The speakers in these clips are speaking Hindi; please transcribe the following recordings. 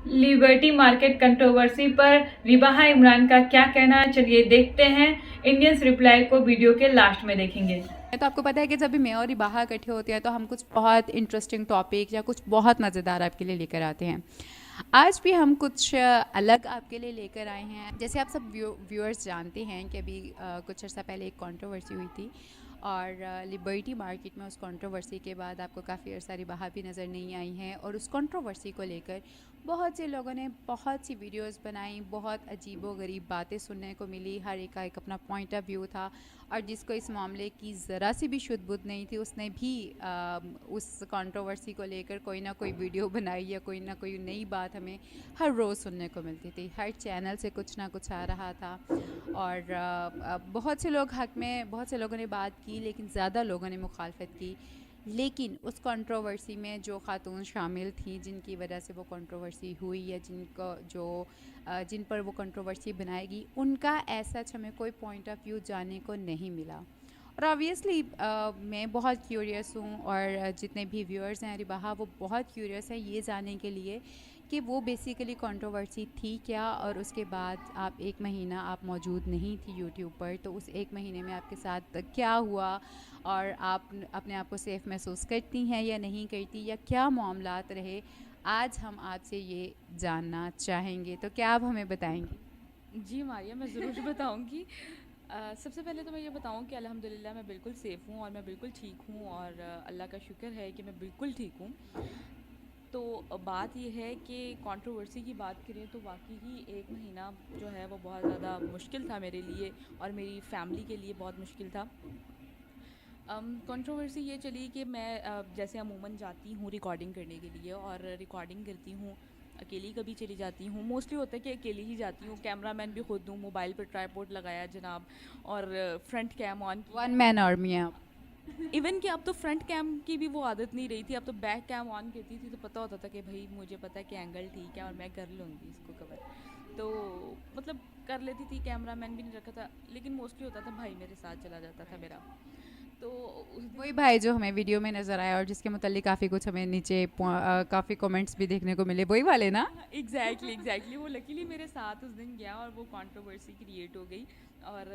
लिबर्टी मार्केट कंट्रोवर्सी पर रिबाहा इमरान का क्या कहना है, चलिए देखते हैं। इंडियंस रिप्लाई को वीडियो के लास्ट में देखेंगे। तो आपको पता है कि जब भी मैं और रिबाहा इकट्ठे होते हैं तो हम कुछ बहुत इंटरेस्टिंग टॉपिक या कुछ बहुत मज़ेदार आपके लिए लेकर आते हैं। आज भी हम कुछ अलग आपके लिए लेकर आए हैं। जैसे आप सब व्यूअर्स जानते हैं कि अभी कुछ अर्सा पहले एक कंट्रोवर्सी हुई थी और लिबर्टी मार्केट में उस कंट्रोवर्सी के बाद आपको काफ़ी अर्सा रिबाहा भी नज़र नहीं आई हैं और उस कंट्रोवर्सी को लेकर बहुत से लोगों ने बहुत सी वीडियोस बनाई, बहुत अजीबो-गरीब बातें सुनने को मिली। हर एक का एक अपना पॉइंट ऑफ व्यू था और जिसको इस मामले की ज़रा सी भी शुद्ध-बुद्ध नहीं थी उसने भी उस कंट्रोवर्सी को लेकर कोई ना कोई वीडियो बनाई या कोई ना कोई नई बात हमें हर रोज़ सुनने को मिलती थी। हर चैनल से कुछ ना कुछ आ रहा था और बहुत से लोग हक़ में, बहुत से लोगों ने बात की लेकिन ज़्यादा लोगों ने मुखालफत की। लेकिन उस कंट्रोवर्सी में जो ख़ातून शामिल थी जिनकी वजह से वो कंट्रोवर्सी हुई या जिन पर वो कंट्रोवर्सी बनाएगी, उनका ऐसा हमें कोई पॉइंट ऑफ व्यू जानने को नहीं मिला। और ऑब्वियसली मैं बहुत क्यूरियस हूँ और जितने भी व्यूअर्स हैं रिबाहा वो बहुत क्यूरियस हैं ये जानने के लिए कि वो बेसिकली कंट्रोवर्सी थी क्या और उसके बाद आप 1 महीना आप मौजूद नहीं थी यूट्यूब पर, तो उस 1 महीने में आपके साथ क्या हुआ और आप अपने आप को सेफ़ महसूस करती हैं या नहीं करती या क्या मामलात रहे, आज हम आपसे ये जानना चाहेंगे। तो क्या आप हमें बताएंगी? जी मारिया, मैं ज़रूर बताऊँगी। सबसे पहले तो मैं ये बताऊँ कि अल्हम्दुलिल्लाह मैं बिल्कुल सेफ़ हूँ और मैं बिल्कुल ठीक हूँ और अल्लाह का शुक्र है कि मैं बिल्कुल ठीक हूँ। तो बात ये है कि कंट्रोवर्सी की बात करें तो वाक़ई ही 1 महीना जो है वो बहुत ज़्यादा मुश्किल था मेरे लिए और मेरी फ़ैमिली के लिए बहुत मुश्किल था। कंट्रोवर्सी ये चली कि मैं जैसे अमूमन जाती हूँ रिकॉर्डिंग करने के लिए और रिकॉर्डिंग करती हूँ, अकेली कभी चली जाती हूँ। मोस्टली होता है कि अकेली ही जाती हूँ, कैमरामैन भी खुद हूँ, मोबाइल पर ट्राइपॉड लगाया जनाब और फ्रंट कैम ऑन वन किया। मैन आर्मी है आप। इवन कि अब तो फ्रंट कैम की भी वो आदत नहीं रही थी, अब तो बैक कैम ऑन करती थी तो पता होता था कि भाई मुझे पता है कि एंगल ठीक है और मैं कर लूँगी इसको कवर। तो मतलब कर लेती थी, कैमरामैन भी नहीं रखा था, लेकिन मोस्टली होता था भाई मेरे साथ चला जाता था मेरा। तो उस वही दिन भाई जो हमें वीडियो में नज़र आया और जिसके मुतालिक काफ़ी कुछ हमें नीचे काफ़ी कमेंट्स भी देखने को मिले, वही वाले ना? एग्जैक्टली वो लकीली मेरे साथ उस दिन गया और वो कंट्रोवर्सी क्रिएट हो गई और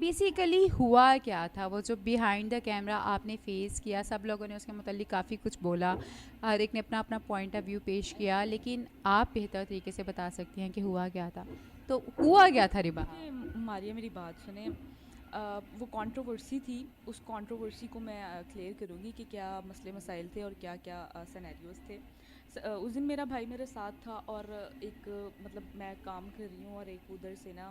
बेसिकली हुआ क्या था वो जो बिहाइंड द कैमरा आपने फेस किया, सब लोगों ने उसके मुतालिक काफ़ी कुछ बोला, हर एक ने अपना अपना पॉइंट ऑफ व्यू पेश किया, लेकिन आप बेहतर तरीके से बता सकती हैं कि हुआ क्या था। तो हुआ क्या था रिबा? देखिए मारिया मेरी बात सुने। वो कंट्रोवर्सी थी, उस कंट्रोवर्सी को मैं क्लियर करूँगी कि क्या मसले मसाइल थे और क्या क्या सिनेरियोज थे। उस दिन मेरा भाई मेरे साथ था और एक मतलब मैं काम कर रही हूँ और एक उधर से ना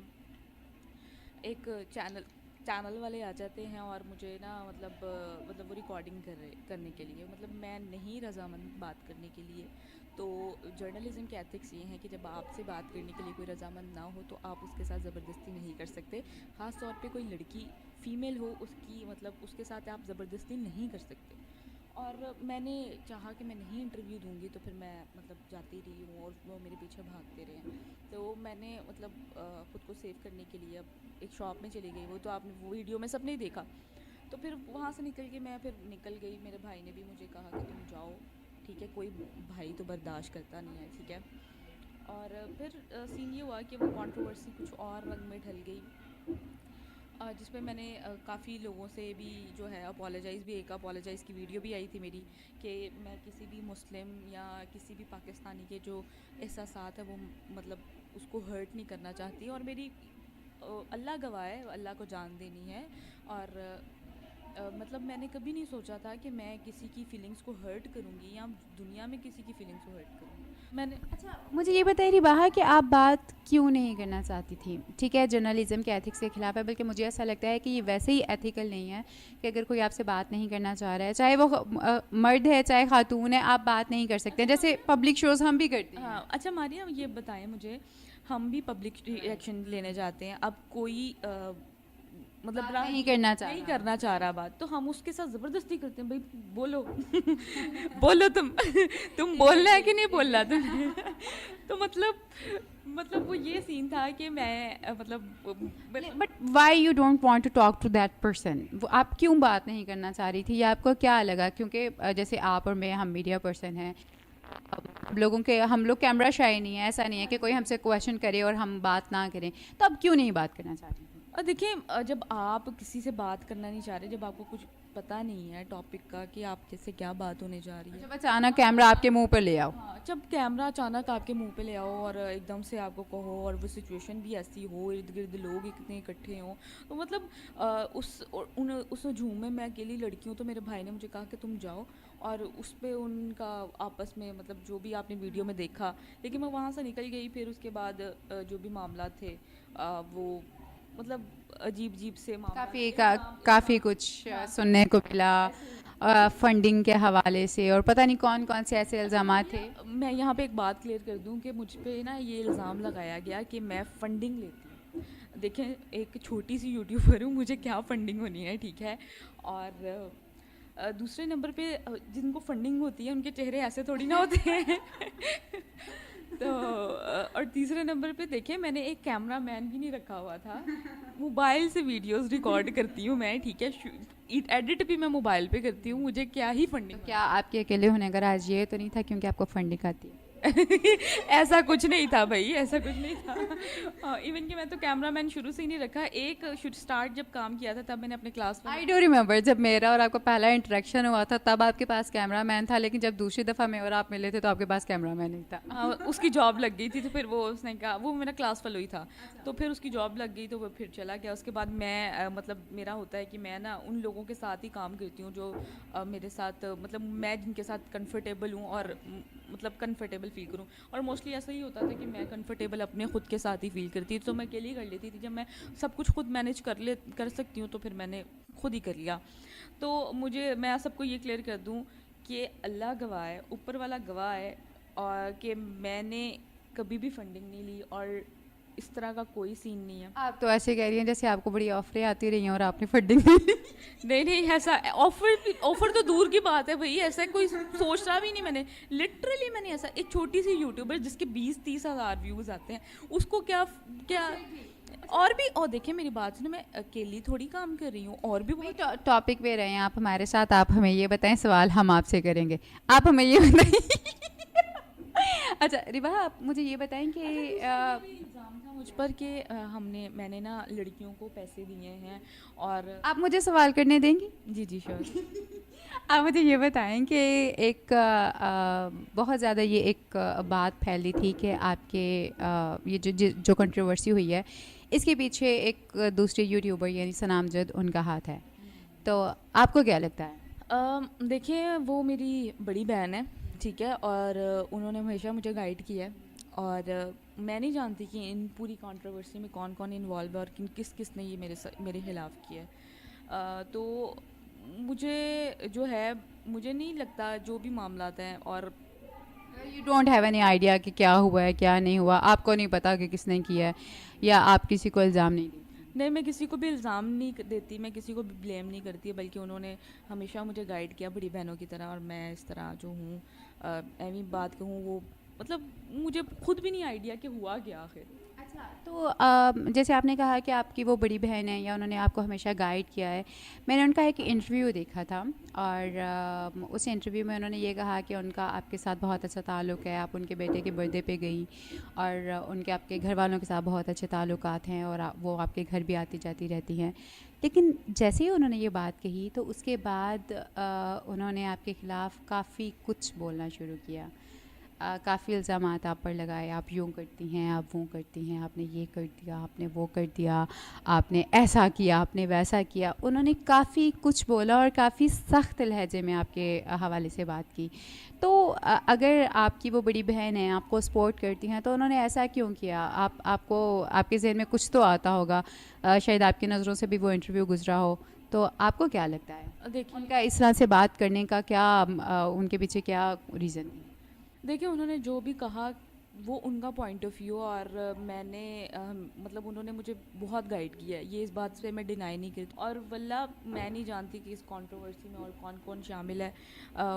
एक चैनल वाले आ जाते हैं और मुझे ना मतलब वो रिकॉर्डिंग करने के लिए, मतलब मैं नहीं रज़ामंद बात करने के लिए। तो जर्नलिज्म के एथिक्स ये हैं कि जब आपसे बात करने के लिए कोई रज़ामंद ना हो तो आप उसके साथ ज़बरदस्ती नहीं कर सकते। ख़ास तौर पे कोई लड़की फ़ीमेल हो, उसकी मतलब उसके साथ आप ज़बरदस्ती नहीं कर सकते। और मैंने चाहा कि मैं नहीं इंटरव्यू दूंगी तो फिर मैं मतलब जाती रही हूँ और वो मेरे पीछे भागते रहे। तो मैंने मतलब ख़ुद को सेव करने के लिए अब एक शॉप में चली गई, वो तो आपने वो वीडियो में सबने ही देखा। तो फिर वहाँ से निकल के मैं फिर निकल गई, मेरे भाई ने भी मुझे कहा कि तुम जाओ, ठीक है, कोई भाई तो बर्दाश्त करता नहीं है, ठीक है। और फिर सीन ये हुआ कि वो कंट्रोवर्सी कुछ और रंग में ढल गई, जिस पे मैंने काफ़ी लोगों से भी जो है अपोलोजाइज़ भी, एक अपोलोजाइज़ की वीडियो भी आई थी मेरी कि मैं किसी भी मुस्लिम या किसी भी पाकिस्तानी के जो एहसासात है वो मतलब उसको हर्ट नहीं करना चाहती। और मेरी अल्लाह गवाह है, अल्लाह को जान देनी है। और मतलब मैंने कभी नहीं सोचा था कि मैं किसी की फ़ीलिंग्स को हर्ट करूँगी या दुनिया में किसी की फ़ीलिंग्स को हर्ट करूँगी। मैंने अच्छा, मुझे ये बताइए रिबाहा कि आप बात क्यों नहीं करना चाहती थी? ठीक है, जर्नलिज्म के एथिक्स के खिलाफ है, बल्कि मुझे ऐसा लगता है कि ये वैसे ही एथिकल नहीं है कि अगर कोई आपसे बात नहीं करना चाह रहा है, चाहे वो मर्द है चाहे खातून है, आप बात नहीं कर सकते हैं। अच्छा जैसे पब्लिक शोज़ हम भी करते हैं। हाँ, अच्छा मारिया ये बताएं मुझे, हम भी पब्लिक रिएक्शन लेने जाते हैं, अब कोई मतलब बात नहीं राहगीर करना चाह नहीं रहा। करना चाह रहा बात, तो हम उसके साथ ज़बरदस्ती करते हैं, भाई बोलो बोलो तुम बोलना है कि नहीं बोलना तुम तो मतलब वो ये सीन था कि मैं but why you don't want to talk to that person? वो आप क्यों बात नहीं करना चाह रही थी या आपको क्या लगा? क्योंकि जैसे आप और मैं हम मीडिया पर्सन हैं, हम लोग कैमरा शाई नहीं है, ऐसा नहीं है कि कोई हमसे क्वेश्चन करे और हम बात ना करें, तो अब क्यों नहीं बात करना चाहती थी? देखिए, जब आप किसी से बात करना नहीं चाह रहे, जब आपको कुछ पता नहीं है टॉपिक का कि आप जैसे क्या बात होने जा रही है, जब अचानक कैमरा आपके मुंह पर ले आओ। हाँ, जब कैमरा अचानक आपके मुंह पे ले आओ और एकदम से आपको कहो और वो सिचुएशन भी ऐसी हो, इर्द गिर्द लोग इतने इकट्ठे हों, तो मतलब उस झूम में मैं अकेली लड़की हूँ, तो मेरे भाई ने मुझे कहा कि तुम जाओ, और उस पे उनका आपस में मतलब जो भी आपने वीडियो में देखा, लेकिन मैं वहाँ से निकल गई। फिर उसके बाद जो भी मामला थे, वो मतलब अजीब अजीब से मामला काफ़ी कुछ सुनने को मिला, फंडिंग के हवाले से, और पता नहीं कौन कौन से ऐसे इल्ज़ाम थे। मैं यहाँ पे एक बात क्लियर कर दूँ कि मुझ पे ना ये इल्ज़ाम लगाया गया कि मैं फ़ंडिंग लेती हूँ। देखें, एक छोटी सी यूट्यूबर हूँ, मुझे क्या फ़ंडिंग होनी है, ठीक है। और दूसरे नंबर पे जिनको फ़ंडिंग होती है उनके चेहरे ऐसे थोड़ी ना होते हैं। तो और तीसरे नंबर पे देखिए, मैंने एक कैमरा मैन भी नहीं रखा हुआ था, मोबाइल से वीडियोस रिकॉर्ड करती हूँ मैं, ठीक है। एडिट भी मैं मोबाइल पे करती हूँ, मुझे क्या ही फंडिंग। तो क्या आपके अकेले होने का राज ये तो नहीं था क्योंकि आपको फंडिंग आती है? ऐसा कुछ नहीं था भाई, ऐसा कुछ नहीं था। इवन कि मैं तो कैमरामैन शुरू से ही नहीं रखा। एक स्टार्ट जब काम किया था तब मैंने अपने क्लास में, आई डो रिमेंबर, जब मेरा और आपका पहला इंटरेक्शन हुआ था तब आपके पास कैमरामैन था, लेकिन जब दूसरी दफ़ा मैं और आप मिले थे तो आपके पास कैमरामैन नहीं था। हाँ, उसकी जॉब लग गई थी, तो फिर वो उसने कहा, वो मेरा क्लास फेलो ही था, तो फिर उसकी जॉब लग गई तो वो फिर चला गया। उसके बाद मैं मतलब मेरा होता है कि मैं ना उन लोगों के साथ ही काम करती हूँ जो मेरे साथ मतलब मैं जिनके साथ कंफर्टेबल हूँ और मतलब कंफर्टेबल फील करूँ। और मोस्टली ऐसा ही होता था कि मैं कंफर्टेबल अपने खुद के साथ ही फील करती थी, तो मैं अकेली कर लेती थी। जब मैं सब कुछ खुद मैनेज कर सकती हूँ तो फिर मैंने खुद ही कर लिया। तो मैं सबको ये क्लियर कर दूँ कि अल्लाह गवाह है, ऊपर वाला गवाह है, और कि मैंने कभी भी फंडिंग नहीं ली और इस तरह का कोई सीन नहीं है। आप तो ऐसे कह रही हैं जैसे आपको बड़ी ऑफरें आती रही हैं और आपने फंडिंग नहीं ली। नहीं नहीं, ऐसा ऑफर तो दूर की बात है भाई, ऐसा कोई सोचना भी नहीं। मैंने लिटरली मैंने ऐसा एक छोटी सी यूट्यूबर जिसके 20-30 हज़ार व्यूज़ आते हैं, उसको क्या क्या और भी। और देखिए मेरी बात सुनो, मैं अकेली थोड़ी काम कर रही हूँ, और भी बहुत टॉपिक पे रहे हैं आप हमारे साथ, आप हमें ये बताएं, सवाल हम आपसे करेंगे, आप हमें ये बताएं। अच्छा रिबा, आप मुझे ये बताएं कि इल्ज़ाम था मुझ पर कि मैंने ना लड़कियों को पैसे दिए हैं। और आप मुझे सवाल करने देंगी? जी जी श्योर। आप मुझे ये बताएं कि एक बहुत ज़्यादा ये एक बात फैली थी कि आपके ये जो कंट्रोवर्सी हुई है, इसके पीछे एक दूसरे यूट्यूबर यानी सनामजद उनका हाथ है, तो आपको क्या लगता है? देखिए, वो मेरी बड़ी बहन है, ठीक है, और उन्होंने हमेशा मुझे गाइड किया है। और मैं नहीं जानती कि इन पूरी कंट्रोवर्सी में कौन कौन इन्वॉल्व है और किस किस ने ये मेरे खिलाफ़ किया है। तो मुझे जो है, मुझे नहीं लगता जो भी मामलात हैं, और you don't have any idea कि क्या हुआ है क्या नहीं हुआ, आपको नहीं पता कि किसने किया है, या आप किसी को इल्ज़ाम नहीं देती? नहीं, मैं किसी को भी इल्ज़ाम नहीं देती, मैं किसी को भी ब्लेम नहीं करती, बल्कि उन्होंने हमेशा मुझे गाइड किया बड़ी बहनों की तरह। और मैं इस तरह जो हूँ, ऐवी बात कहूँ, वो मतलब मुझे खुद भी नहीं आइडिया कि हुआ क्या आखिर। अच्छा, तो जैसे आपने कहा कि आपकी वो बड़ी बहन है या उन्होंने आपको हमेशा गाइड किया है, मैंने उनका एक इंटरव्यू देखा था, और उस इंटरव्यू में उन्होंने ये कहा कि उनका आपके साथ बहुत अच्छा ताल्लुक़ है, आप उनके बेटे के बर्थडे पे गई और उनके आपके घर वालों के साथ बहुत अच्छे ताल्लुकात हैं, और वो आपके घर भी आती जाती रहती हैं। लेकिन जैसे ही उन्होंने ये बात कही तो उसके बाद उन्होंने आपके ख़िलाफ़ काफ़ी कुछ बोलना शुरू किया, काफ़ी इल्ज़ामात आप पर लगाए, आप यूँ करती हैं, आप वो करती हैं, आपने ये कर दिया, आपने वो कर दिया, आपने ऐसा किया, आपने वैसा किया। उन्होंने काफ़ी कुछ बोला और काफ़ी सख्त लहजे में आपके हवाले से बात की। तो अगर आपकी वो बड़ी बहन है, आपको सपोर्ट करती हैं, तो उन्होंने ऐसा क्यों किया? आपको आपके ज़हन में कुछ तो आता होगा, शायद आपकी नज़रों से भी वो इंटरव्यू गुज़रा हो, तो आपको क्या लगता है देखिए उनका इस तरह से बात करने का क्या उनके पीछे क्या रीज़न थी? देखिए, उन्होंने जो भी कहा वो उनका पॉइंट ऑफ व्यू, और मैंने मतलब उन्होंने मुझे बहुत गाइड किया है, ये इस बात से मैं डिनाई नहीं करती। और वल्ला मैं नहीं जानती कि इस कंट्रोवर्सी में और कौन कौन शामिल है,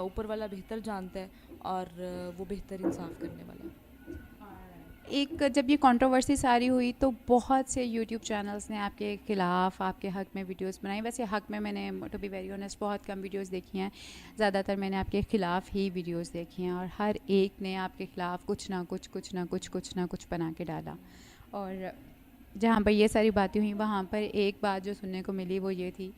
ऊपर वाला बेहतर जानता है, और वो बेहतर इंसाफ करने वाला है। एक जब ये कंट्रोवर्सी सारी हुई तो बहुत से यूट्यूब चैनल्स ने आपके ख़िलाफ़ आपके हक़ में वीडियोस बनाई। वैसे हक़ में मैंने टू बी वेरी ऑनेस्ट बहुत कम वीडियोस देखी हैं, ज़्यादातर मैंने आपके ख़िलाफ़ ही वीडियोस देखी हैं, और हर एक ने आपके ख़िलाफ़ कुछ ना कुछ बना के डाला। और जहाँ पर ये सारी बातें हुई वहाँ पर एक बात जो सुनने को मिली वो ये थी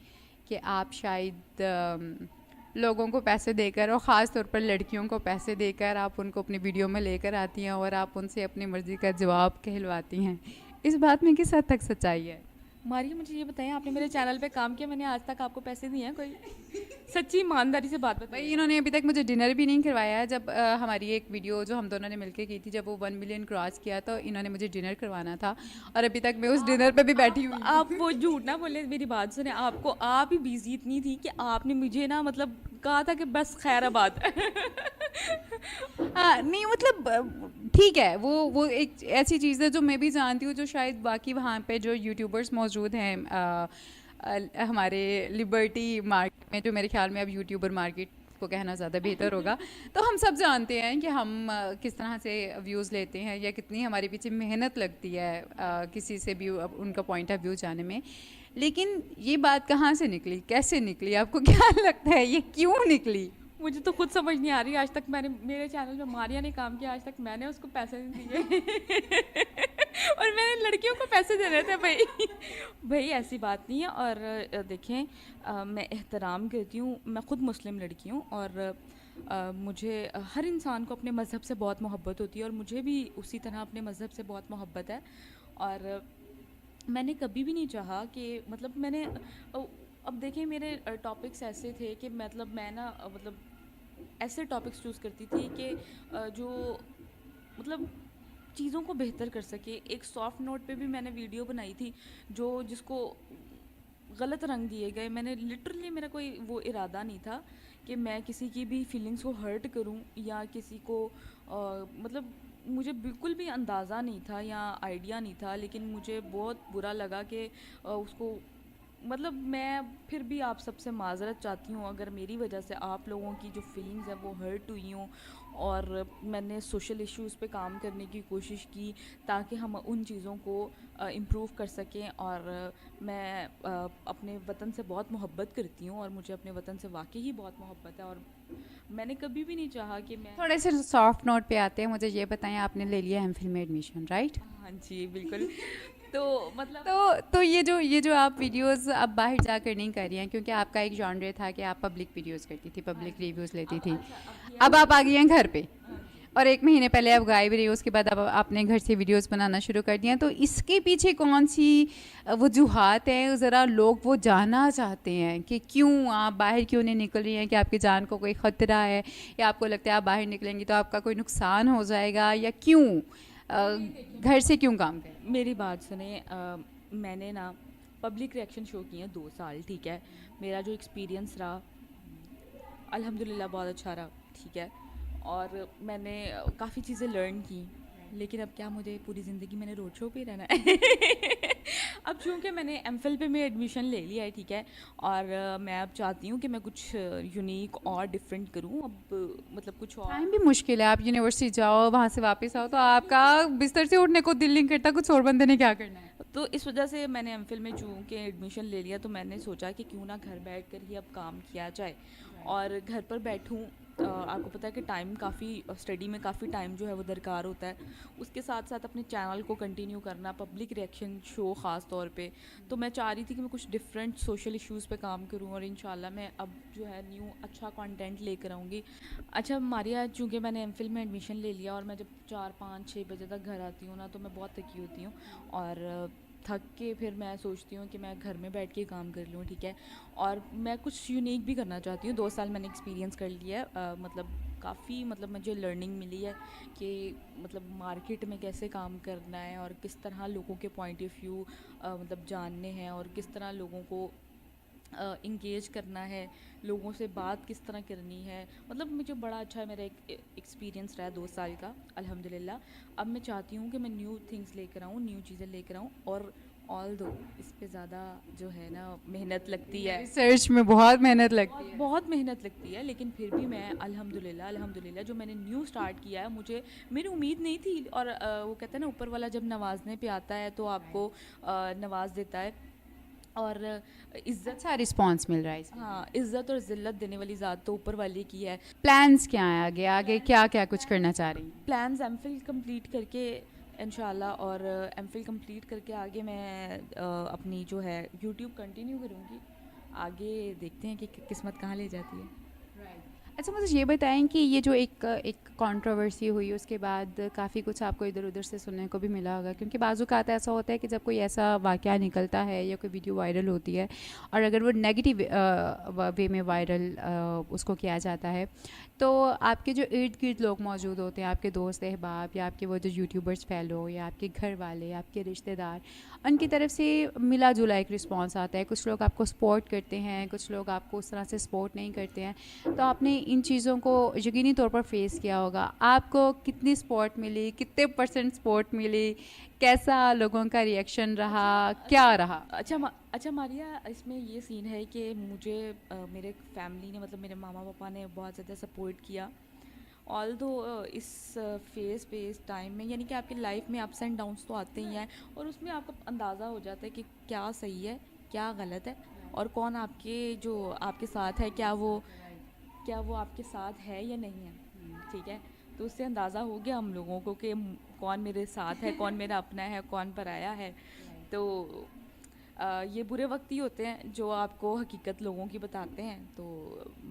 कि आप शायद लोगों को पैसे देकर, और ख़ास तौर पर लड़कियों को पैसे देकर आप उनको अपनी वीडियो में लेकर आती हैं और आप उनसे अपनी मर्ज़ी का जवाब कहलवाती हैं। इस बात में किस हद तक सच्चाई है? मारिया, मुझे ये बताएं, आपने मेरे चैनल पे काम किया, मैंने आज तक आपको पैसे दिए हैं कोई? सच्ची ईमानदारी से बात भाई बताइए। इन्होंने अभी तक मुझे डिनर भी नहीं करवाया है। जब हमारी एक वीडियो जो हम दोनों ने मिलकर की थी, जब वो 1 मिलियन क्रॉस किया तो इन्होंने मुझे डिनर करवाना था, और अभी तक मैं उस डिनर पे भी बैठी हुई हूँ। आप वो झूठ ना बोले, मेरी बात सुने। आपको आप ही बिजी इतनी थी कि आपने मुझे ना मतलब कहा था कि बस खैराबाद। नहीं मतलब ठीक है, वो एक ऐसी चीज़ है जो मैं भी जानती हूँ, जो शायद बाकी वहाँ पे जो यूट्यूबर्स मौजूद हैं हमारे लिबर्टी मार्केट में, जो मेरे ख्याल में अब यूट्यूबर मार्केट को कहना ज़्यादा बेहतर होगा, तो हम सब जानते हैं कि हम किस तरह से व्यूज़ लेते हैं या कितनी हमारे पीछे मेहनत लगती है किसी से भी उनका पॉइंट ऑफ व्यू जाने में। लेकिन ये बात कहाँ से निकली, कैसे निकली, आपको क्या लगता है ये क्यों निकली? मुझे तो खुद समझ नहीं आ रही। आज तक मैंने मेरे चैनल पे मारिया ने काम किया, आज तक मैंने उसको पैसे नहीं दिए। और मैंने लड़कियों को पैसे देने थे भाई। भाई ऐसी बात नहीं है। और देखें, मैं एहतराम करती हूँ, मैं ख़ुद मुस्लिम लड़की हूँ, और मुझे हर इंसान को अपने मज़हब से बहुत मोहब्बत होती है, और मुझे भी उसी तरह अपने मज़हब से बहुत मोहब्बत है। और मैंने कभी भी नहीं चाहा कि मतलब मैंने अब देखें, मेरे टॉपिक्स ऐसे थे कि मतलब मैं ना मतलब ऐसे टॉपिक्स चूज़ करती थी कि जो मतलब चीज़ों को बेहतर कर सके। एक सॉफ्ट नोट पे भी मैंने वीडियो बनाई थी जो जिसको गलत रंग दिए गए। मैंने लिटरली, मेरा कोई वो इरादा नहीं था कि मैं किसी की भी फीलिंग्स को हर्ट करूं, या किसी को मतलब मुझे बिल्कुल भी अंदाज़ा नहीं था या आइडिया नहीं था, लेकिन मुझे बहुत बुरा लगा कि उसको मतलब मैं फिर भी आप सबसे माज़रत चाहती हूँ अगर मेरी वजह से आप लोगों की जो फीलिंग्स हैं वो हर्ट हुई हों। और मैंने सोशल इश्यूज़ पे काम करने की कोशिश की ताकि हम उन चीज़ों को इम्प्रूव कर सकें। और मैं अपने वतन से बहुत मोहब्बत करती हूँ, और मुझे अपने वतन से वाकई ही बहुत मोहब्बत है, और मैंने कभी भी नहीं चाहा कि मैं थोड़े से सॉफ्ट नोट पे आते हैं। मुझे ये बताएं, आपने ले लिया एमफिल में एडमिशन, राइट? हाँ जी, बिल्कुल। तो मतलब तो ये जो आप वीडियोस अब बाहर जाकर नहीं कर रही हैं, क्योंकि आपका एक जॉनर था कि आप पब्लिक वीडियोस करती थी, पब्लिक रिव्यूज़ लेती थी। अब आप आ गई हैं घर पे, और 1 महीने पहले आप गायब रही, उसके बाद अब आपने घर से वीडियोस बनाना शुरू कर दिया। तो इसके पीछे कौन सी वजूहात हैं? ज़रा लोग वो जानना चाहते हैं कि क्यों आप बाहर क्यों नहीं निकल रही हैं, कि आपकी जान को कोई ख़तरा है, या आपको लगता है आप बाहर निकलेंगी तो आपका कोई नुकसान हो जाएगा, या क्यों घर से क्यों काम करें? मेरी बात सुने। मैंने ना पब्लिक रिएक्शन शो किए हैं 2 साल, ठीक है। मेरा जो एक्सपीरियंस रहा अल्हम्दुलिल्लाह बहुत अच्छा रहा, ठीक है। और मैंने काफ़ी चीज़ें लर्न की, लेकिन अब क्या, मुझे पूरी ज़िंदगी मैंने रोड शो पे ही रहना है। अब चूँकि मैंने एमफिल पे में एडमिशन ले लिया है, ठीक है। और मैं अब चाहती हूँ कि मैं कुछ यूनिक और डिफरेंट करूँ। अब मतलब कुछ और टाइम भी मुश्किल है, आप यूनिवर्सिटी जाओ, वहाँ से वापस आओ, तो आपका बिस्तर से उठने को दिल नहीं करता, कुछ और बंदे ने क्या करना है। तो इस वजह से मैंने एमफिल में चूँकि एडमिशन ले लिया, तो मैंने सोचा कि क्यों ना घर बैठ कर ही अब काम किया जाए, और घर पर बैठूँ। आपको पता है कि टाइम काफ़ी स्टडी में काफ़ी टाइम जो है वो दरकार होता है। उसके साथ साथ अपने चैनल को कंटिन्यू करना, पब्लिक रिएक्शन शो ख़ास तौर पे। तो मैं चाह रही थी कि मैं कुछ डिफरेंट सोशल इश्यूज़ पे काम करूं, और इंशाल्लाह मैं अब जो है न्यू अच्छा कंटेंट लेकर आऊँगी। अच्छा मारिया, चूँकि मैंने एमफिल में एडमिशन ले लिया, और मैं जब 4, 5, 6 बजे तक घर आती हूँ ना, तो मैं बहुत थकी होती हूँ, और थक के फिर मैं सोचती हूँ कि मैं घर में बैठ के काम कर लूँ, ठीक है। और मैं कुछ यूनिक भी करना चाहती हूँ। 2 साल मैंने एक्सपीरियंस कर लिया है, मतलब काफ़ी मतलब मुझे लर्निंग मिली है कि मतलब मार्केट में कैसे काम करना है, और किस तरह लोगों के पॉइंट ऑफ व्यू मतलब जानने हैं, और किस तरह लोगों को इंगेज करना है, लोगों से बात किस तरह करनी है। मतलब मुझे बड़ा अच्छा मेरा एक एक्सपीरियंस रहा है 2 साल का, अल्हम्दुलिल्लाह। अब मैं चाहती हूँ कि मैं न्यू थिंग्स लेकर आऊँ, न्यू चीज़ें लेकर आऊँ, और ऑल्दो इस पे ज़्यादा जो है ना मेहनत लगती है, रिसर्च में बहुत मेहनत लगती है। बहुत मेहनत लगती है, लेकिन फिर भी मैं अल्हम्दुलिल्लाह अल्हम्दुलिल्लाह जो मैंने न्यू स्टार्ट किया है, मुझे मेरी उम्मीद नहीं थी। और वो कहते हैं ना, ऊपर वाला जब नवाजने पे आता है तो आपको नवाज देता है। और इज्जत, अच्छा रिस्पांस मिल रहा है इसमें। हाँ, इज्जत और ज़िल्लत देने वाली ज़ात तो ऊपर वाले की है। प्लान्स क्या हैं आगे, आगे क्या क्या कुछ करना चाह रही हैं? प्लान्स एमफिल कंप्लीट करके इंशाल्लाह, और एमफिल कंप्लीट करके आगे मैं अपनी जो है यूट्यूब कंटिन्यू करूँगी। आगे देखते हैं कि किस्मत कहाँ ले जाती है। अच्छा मुझे ये बताएं कि ये जो एक एक कंट्रोवर्सी हुई उसके बाद काफ़ी कुछ आपको इधर उधर से सुनने को भी मिला होगा, क्योंकि बाजू का आता ऐसा होता है कि जब कोई ऐसा वाक़या निकलता है या कोई वीडियो वायरल होती है और अगर वो नेगेटिव वे में वायरल उसको किया जाता है, तो आपके जो इर्द गिर्द लोग मौजूद होते हैं, आपके दोस्त अहबाब या आपके वो जो यूट्यूबर्स फैलो या आपके घर वाले, आपके रिश्तेदार, उनकी तरफ से मिला जुला एक रिस्पॉन्स आता है। कुछ लोग आपको सपोर्ट करते हैं, कुछ लोग आपको उस तरह से सपोर्ट नहीं करते हैं। तो आपने इन चीज़ों को यकीनी तौर पर फेस किया होगा। आपको कितनी सपोर्ट मिली, कितने परसेंट सपोर्ट मिली, कैसा लोगों का रिएक्शन रहा, क्या रहा? अच्छा मारिया, इसमें ये सीन है कि मुझे मेरे फैमिली ने, मतलब मेरे मामा पापा ने बहुत ज़्यादा सपोर्ट किया। ऑल्दो इस फेज़ पे, इस टाइम में, यानी कि आपकी लाइफ में अप्स एंड डाउन्स तो आते ही हैं, और उसमें आपका अंदाज़ा हो जाता है कि क्या सही है, क्या गलत है, और कौन आपके जो आपके साथ है, क्या वो आपके साथ है या नहीं है। ठीक है, तो उससे अंदाज़ा हो गया हम लोगों को कि कौन मेरे साथ है, कौन मेरा अपना है, कौन पराया है। तो ये बुरे वक्त ही होते हैं जो आपको हकीकत लोगों की बताते हैं। तो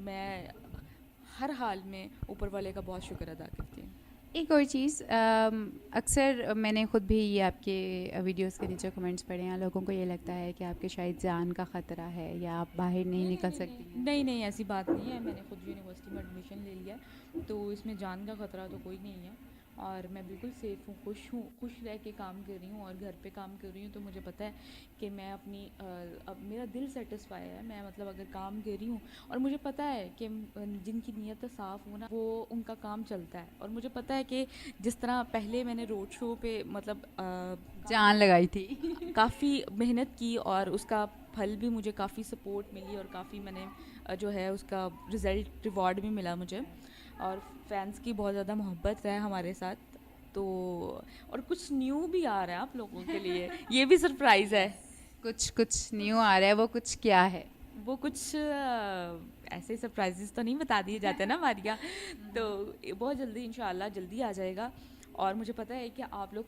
मैं हर हाल में ऊपर वाले का बहुत शुक्र अदा करती हूँ। एक और चीज़, अक्सर मैंने ख़ुद भी ये आपके वीडियोस के नीचे कमेंट्स पढ़े हैं, लोगों को ये लगता है कि आपके शायद जान का ख़तरा है या आप बाहर नहीं निकल सकती हैं। नहीं नहीं, ऐसी बात नहीं है। मैंने खुद यूनिवर्सिटी में एडमिशन ले लिया है, तो इसमें जान का ख़तरा तो कोई नहीं है, और मैं बिल्कुल सेफ़ हूँ, खुश रह के काम कर रही हूँ और घर पे काम कर रही हूँ। तो मुझे पता है कि मैं अपनी अब मेरा दिल सेटिस्फाई है। मैं मतलब अगर काम कर रही हूँ, और मुझे पता है कि जिनकी नीयत साफ़ हो ना, वो उनका काम चलता है। और मुझे पता है कि जिस तरह पहले मैंने रोड शो पे मतलब जान लगाई थी। काफ़ी मेहनत की, और उसका फल भी मुझे काफ़ी सपोर्ट मिली, और काफ़ी मैंने जो है उसका रिवॉर्ड भी मिला मुझे, और फैंस की बहुत ज़्यादा मोहब्बत है हमारे साथ। तो और कुछ न्यू भी आ रहा है आप लोगों के लिए, ये भी सरप्राइज़ है। कुछ न्यू आ रहा है, वो कुछ क्या है? वो कुछ ऐसे सरप्राइजेस तो नहीं बता दिए जाते ना मारिया। तो बहुत जल्दी, इंशाल्लाह जल्दी आ जाएगा। और मुझे पता है कि आप लोग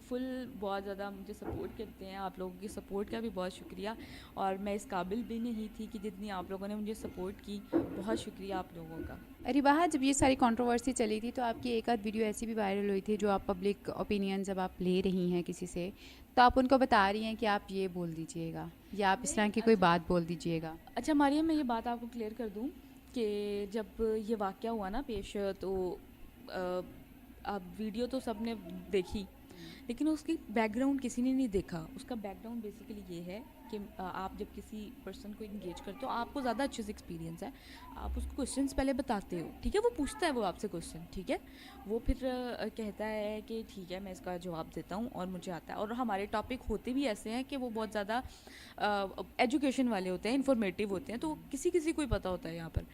बहुत ज़्यादा मुझे सपोर्ट करते हैं। आप लोगों की सपोर्ट का भी बहुत शुक्रिया, और मैं इस काबिल भी नहीं थी कि जितनी आप लोगों ने मुझे सपोर्ट की। बहुत शुक्रिया आप लोगों का। अरे वाह, जब ये सारी कंट्रोवर्सी चली थी तो आपकी एक आध वीडियो ऐसी भी वायरल हुई थी जो आप पब्लिक ओपिनियन जब आप ले रही हैं किसी से, तो आप उनको बता रही हैं कि आप ये बोल दीजिएगा या आप इस तरह की कोई बात बोल दीजिएगा। अच्छा मारिया, मैं ये बात आपको क्लियर कर दूं कि जब ये वाक़या हुआ ना पेश, तो अब वीडियो तो सबने देखी, लेकिन उसकी बैकग्राउंड किसी ने नहीं देखा। उसका बैकग्राउंड बेसिकली ये है कि आप जब किसी पर्सन को इंगेज करते हो, आपको ज़्यादा अच्छे से एक्सपीरियंस है, आप उसको क्वेश्चंस पहले बताते हो। ठीक है, वो पूछता है वो आपसे क्वेश्चन, ठीक है, वो फिर कहता है कि ठीक है मैं इसका जवाब देता हूँ और मुझे आता है। और हमारे टॉपिक होते भी ऐसे हैं कि वो बहुत ज़्यादा एजुकेशन वाले होते हैं, इन्फॉर्मेटिव होते हैं, तो किसी किसी को ही पता होता है यहाँ पर।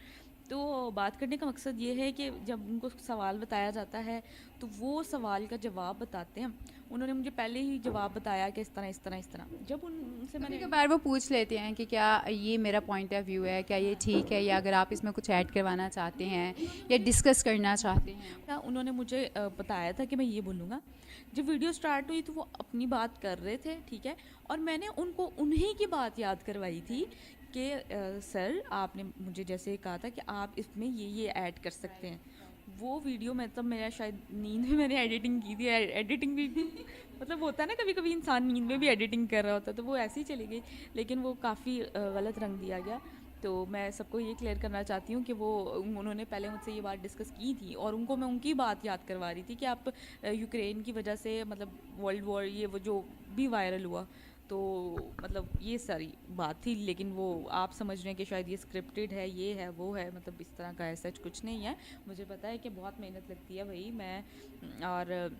तो बात करने का मकसद ये है कि जब उनको सवाल बताया जाता है तो वो सवाल का जवाब बताते हैं। उन्होंने मुझे पहले ही जवाब बताया कि इस तरह इस तरह इस तरह। जब उनसे कभी मैंने कभार वो पूछ लेते हैं कि क्या ये मेरा पॉइंट ऑफ व्यू है, क्या ये ठीक है, या अगर आप इसमें कुछ ऐड करवाना चाहते हैं या डिस्कस करना चाहते हैं। उन्होंने मुझे बताया था कि मैं ये बोलूँगा। जब वीडियो स्टार्ट हुई तो वो अपनी बात कर रहे थे, ठीक है, और मैंने उनको उन्हीं की बात याद करवाई थी कि सर आपने मुझे जैसे कहा था कि आप इसमें ये ऐड कर सकते हैं। वो वीडियो मतलब मेरा शायद नींद में मैंने एडिटिंग की थी। एडिटिंग भी मतलब होता है ना, कभी कभी इंसान नींद में भी एडिटिंग कर रहा होता है, तो वो ऐसे ही चली गई, लेकिन वो काफ़ी गलत रंग दिया गया। तो मैं सबको ये क्लियर करना चाहती हूँ कि वो उन्होंने पहले मुझसे ये बात डिस्कस की थी, और उनको मैं उनकी बात याद करवा रही थी कि आप यूक्रेन की वजह से मतलब वर्ल्ड वॉर ये वो जो भी वायरल हुआ, तो मतलब ये सारी बात थी। लेकिन वो आप समझ रहे हैं कि शायद ये स्क्रिप्टेड है, ये है वो है, मतलब इस तरह का ऐसा कुछ नहीं है। मुझे पता है कि बहुत मेहनत लगती है भाई, मैं और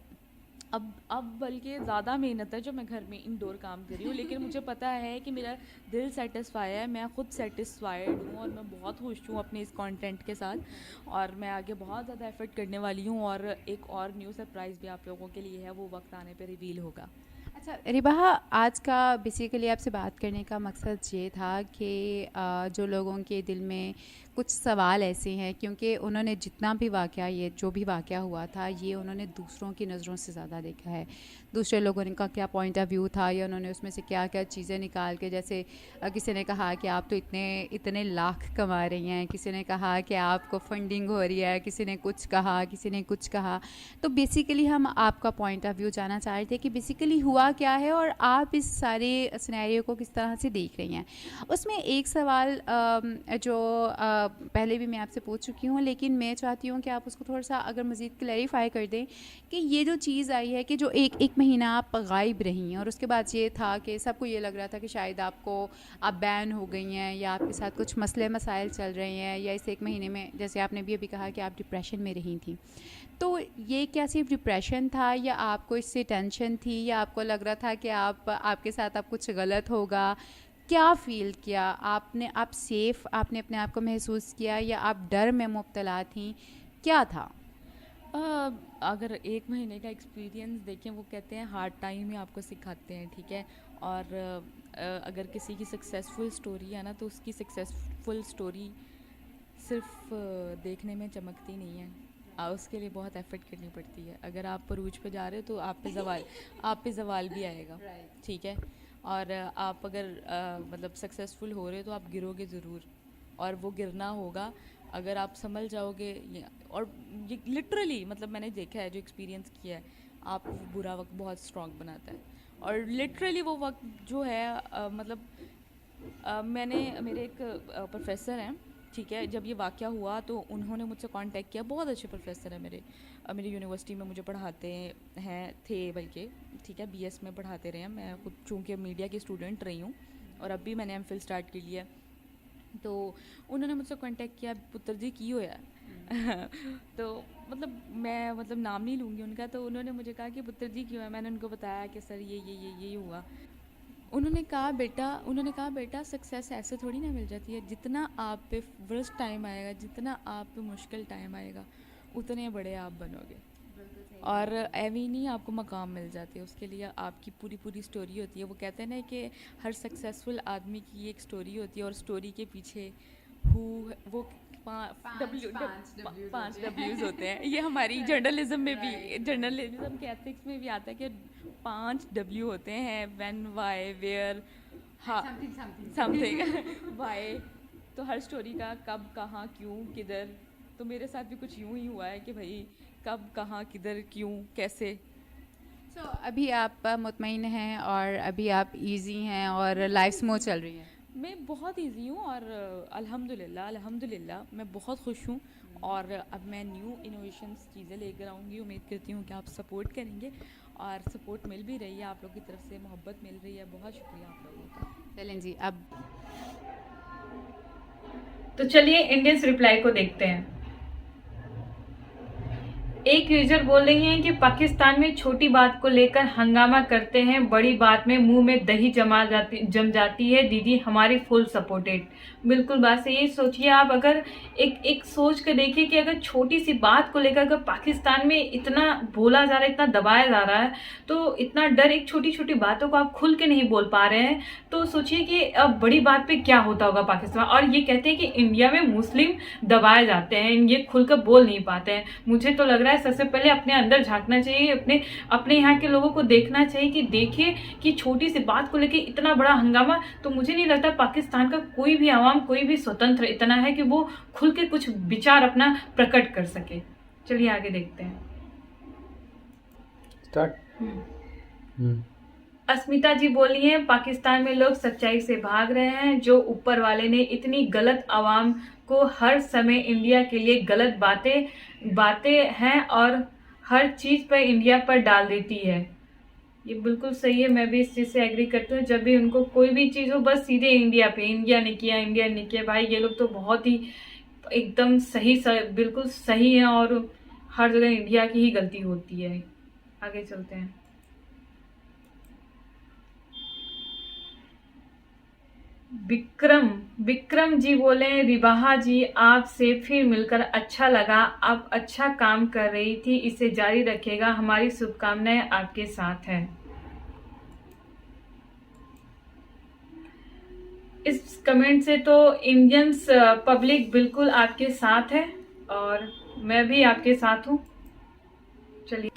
अब बल्कि ज़्यादा मेहनत है जो मैं घर में इंडोर काम कर रही हूँ, लेकिन मुझे पता है कि मेरा दिल सेटिस्फाई है, मैं खुद सेटिस्फाइड हूँ और मैं बहुत खुश हूँ अपने इस कंटेंट के साथ। और मैं आगे बहुत ज़्यादा एफर्ट करने वाली हूँ, और एक और न्यू सरप्राइज़ भी आप लोगों के लिए है, वो वक्त आने पे रिवील होगा। अच्छा रिबाहा, आज का बेसिकली आपसे बात करने का मकसद ये था कि जो लोगों के दिल में कुछ सवाल ऐसे हैं, क्योंकि उन्होंने जितना भी वाक़या, ये जो भी वाक़या हुआ था, ये उन्होंने दूसरों की नज़रों से ज़्यादा देखा है। दूसरे लोगों का क्या पॉइंट ऑफ व्यू था, या उन्होंने उसमें से क्या क्या चीज़ें निकाल के, जैसे किसी ने कहा कि आप तो इतने इतने लाख कमा रही हैं, किसी ने कहा कि आपको फंडिंग हो रही है, किसी ने कुछ कहा, किसी ने कुछ कहा। तो बेसिकली हम आपका पॉइंट ऑफ व्यू जानना चाह रहे थे कि बेसिकली हुआ क्या है और आप इस सारे सिनेरियो को किस तरह से देख रही हैं। उसमें एक सवाल जो पहले भी मैं आपसे पूछ चुकी हूँ, लेकिन मैं चाहती हूँ कि आप उसको थोड़ा सा अगर मज़ीद क्लैरिफाई कर दें कि ये जो चीज़ आई है कि जो एक महीना आप गायब रही हैं, और उसके बाद ये था कि सबको ये लग रहा था कि शायद आप बैन हो गई हैं, या आपके साथ कुछ मसले मसाइल चल रहे हैं, या इस एक महीने में जैसे आपने भी अभी कहा कि आप डिप्रेशन में रही थी। तो ये क्या सिर्फ डिप्रेशन था, या आपको इससे टेंशन थी, या आपको लग रहा था कि आपके साथ अब कुछ गलत होगा? क्या फ़ील किया आपने? आप सेफ़ आपने अपने आप को महसूस किया, या आप डर में मुब्तला थीं? क्या था? अ, अगर 1 महीने का एक्सपीरियंस देखें, वो कहते हैं हार्ड टाइम ही आपको सिखाते हैं, ठीक है? और अगर किसी की सक्सेसफुल स्टोरी है ना, तो उसकी सक्सेसफुल स्टोरी सिर्फ देखने में चमकती नहीं है, उसके लिए बहुत एफर्ट करनी पड़ती है। अगर आप अरूज पे जा रहे हो तो आप पे ज़वाल भी आएगा, ठीक है? और आप अगर मतलब सक्सेसफुल हो रहे हो तो आप गिरोगे ज़रूर, और वो गिरना होगा अगर आप संभल जाओगे। और ये लिटरली, मतलब मैंने देखा है, जो एक्सपीरियंस किया है, आप वो बुरा वक्त बहुत स्ट्रॉन्ग बनाता है। और लिटरली वो वक्त जो है मतलब मेरे एक प्रोफेसर हैं, ठीक है? जब ये वाक़या हुआ तो उन्होंने मुझसे कांटेक्ट किया। बहुत अच्छे प्रोफेसर हैं मेरी यूनिवर्सिटी में मुझे पढ़ाते थे बल्कि, ठीक है? बीएस में पढ़ाते रहे हैं। मैं खुद चूँकि मीडिया की स्टूडेंट रही हूँ, और अब भी मैंने एमफिल स्टार्ट कर लिया। तो उन्होंने मुझसे कांटेक्ट किया, पुत्र जी की होया तो मैं नाम नहीं लूँगी उनका। तो उन्होंने मुझे कहा कि पुत्र जी क्यों है। मैंने उनको बताया कि सर ये हुआ। उन्होंने कहा बेटा सक्सेस ऐसे थोड़ी ना मिल जाती है। जितना आप पे वर्स्ट टाइम आएगा, जितना आप पे मुश्किल टाइम आएगा, उतने बड़े आप बनोगे। और ऐवी नहीं आपको मकाम मिल जाते, उसके लिए आपकी पूरी स्टोरी होती है। वो कहते हैं ना कि हर सक्सेसफुल आदमी की एक स्टोरी होती है, और स्टोरी के पीछे वो 5 डब्ल्यूज़ होते हैं। ये हमारी जर्नलिज्म में भी, जर्नलिज्म के एथिक्स में भी आता है कि 5 डब्ल्यू होते हैं, व्हेन, व्हाई, वेयर, हाँ, समथिंग व्हाई। तो हर स्टोरी का कब, कहाँ, क्यों, किधर। तो मेरे साथ भी कुछ यूं ही हुआ है कि भाई कब, कहाँ, किधर, क्यों, कैसे। अभी आप मुतमईन हैं, और अभी आप इजी हैं, और लाइफ स्मूथ चल रही है? मैं बहुत इजी हूँ, और अल्हम्दुलिल्लाह मैं बहुत खुश हूँ। और अब मैं न्यू इनोवेशंस चीज़ें लेकर आऊँगी। उम्मीद करती हूँ कि आप सपोर्ट करेंगे, और सपोर्ट मिल भी रही है, आप लोगों की तरफ से मोहब्बत मिल रही है। बहुत शुक्रिया आप लोगों का। चलें जी, अब तो चलिए इंडियंस रिप्लाई को देखते हैं। एक यूजर बोल रही हैं कि पाकिस्तान में छोटी बात को लेकर हंगामा करते हैं, बड़ी बात में मुंह में दही जम जाती है। दीदी हमारी फुल सपोर्टेड। बिल्कुल बात सही है। सोचिए आप, अगर एक सोच कर देखिए कि अगर छोटी सी बात को लेकर अगर पाकिस्तान में इतना बोला जा रहा है, इतना दबाया जा रहा है, तो इतना डर, एक छोटी छोटी बातों को आप खुल के नहीं बोल पा रहे हैं, तो सोचिए कि अब बड़ी बात पे क्या होता होगा पाकिस्तान। और ये कहते हैं कि इंडिया में मुस्लिम दबाए जाते हैं, ये खुलकर बोल नहीं पाते हैं। मुझे तो लग रहा है सबसे पहले अपने अंदर झांकना चाहिए, अपने यहाँ के लोगों को देखना चाहिए कि देखिए कि छोटी सी बात को लेकर इतना बड़ा हंगामा। तो मुझे नहीं लगता पाकिस्तान का कोई भी आवाम, कोई भी स्वतंत्र इतना है कि वो खुल के कुछ विचार अपना प्रकट कर सके। चलिए आगे देखते हैं। स्टार्ट। अस्मिता जी बोली हैं, पाकिस्तान में लोग सच्चाई से भाग रहे हैं। जो ऊपर वाले ने इतनी गलत आवाम को हर समय इंडिया के लिए गलत बातें हैं, और हर चीज पर इंडिया पर डाल देती है। ये बिल्कुल सही है, मैं भी इस चीज से एग्री करती हूँ। जब भी उनको कोई भी चीज हो, बस सीधे इंडिया पे, इंडिया ने किया, इंडिया ने किया। भाई ये लोग तो बहुत ही एकदम बिल्कुल सही है, और हर जगह इंडिया की ही गलती होती है। आगे चलते हैं। विक्रम विक्रम जी बोले, रिबाहा जी आपसे फिर मिलकर अच्छा लगा, आप अच्छा काम कर रही थी, इसे जारी रखिएगा, हमारी शुभकामनाएं आपके साथ है। इस कमेंट से तो इंडियंस पब्लिक बिल्कुल आपके साथ है और मैं भी आपके साथ हूँ। चलिए,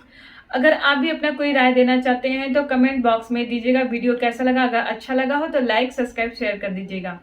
अगर आप भी अपना कोई राय देना चाहते हैं तो कमेंट बॉक्स में दीजिएगा। वीडियो कैसा लगा, अगर अच्छा लगा हो तो लाइक सब्सक्राइब शेयर कर दीजिएगा।